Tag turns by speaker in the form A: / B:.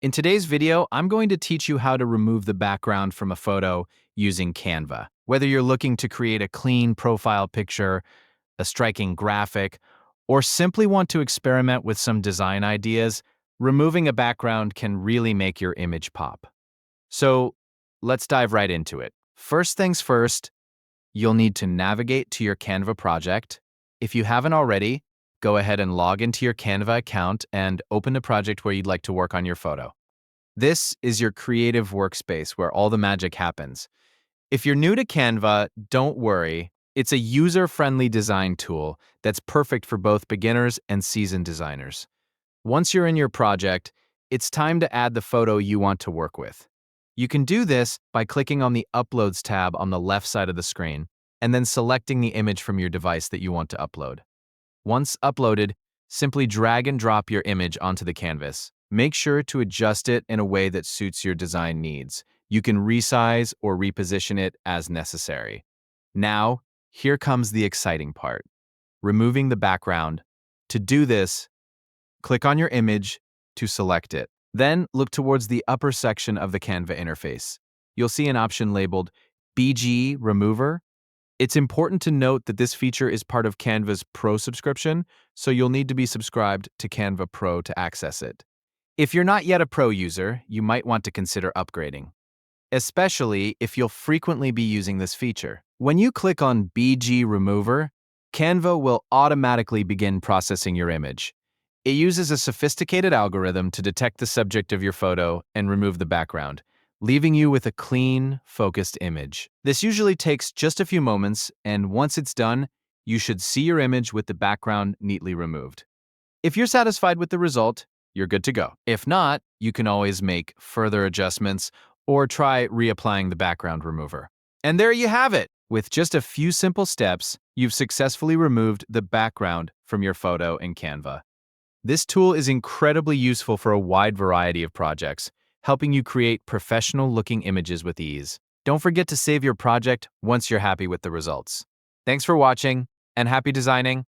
A: In today's video, I'm going to teach you how to remove the background from a photo using Canva. Whether you're looking to create a clean profile picture, a striking graphic, or simply want to experiment with some design ideas, removing a background can really make your image pop. So let's dive right into it. First things first, you'll need to navigate to your Canva project. If you haven't already, go ahead and log into your Canva account and open the project where you'd like to work on your photo. This is your creative workspace where all the magic happens. If you're new to Canva, don't worry. It's a user-friendly design tool that's perfect for both beginners and seasoned designers. Once you're in your project, it's time to add the photo you want to work with. You can do this by clicking on the Uploads tab on the left side of the screen and then selecting the image from your device that you want to upload. Once uploaded, simply drag and drop your image onto the canvas. Make sure to adjust it in a way that suits your design needs. You can resize or reposition it as necessary. Now, here comes the exciting part: removing the background. To do this, click on your image to select it. Then look towards the upper section of the Canva interface. You'll see an option labeled BG Remover. It's important to note that this feature is part of Canva's Pro subscription, so you'll need to be subscribed to Canva Pro to access it. If you're not yet a Pro user, you might want to consider upgrading, especially if you'll frequently be using this feature. When you click on BG Remover, Canva will automatically begin processing your image. It uses a sophisticated algorithm to detect the subject of your photo and remove the background, leaving you with a clean, focused image. This usually takes just a few moments, and once it's done, you should see your image with the background neatly removed. If you're satisfied with the result, you're good to go. If not, you can always make further adjustments or try reapplying the background remover. And there you have it! With just a few simple steps, you've successfully removed the background from your photo in Canva. This tool is incredibly useful for a wide variety of projects, helping you create professional-looking images with ease. Don't forget to save your project once you're happy with the results. Thanks for watching, and happy designing!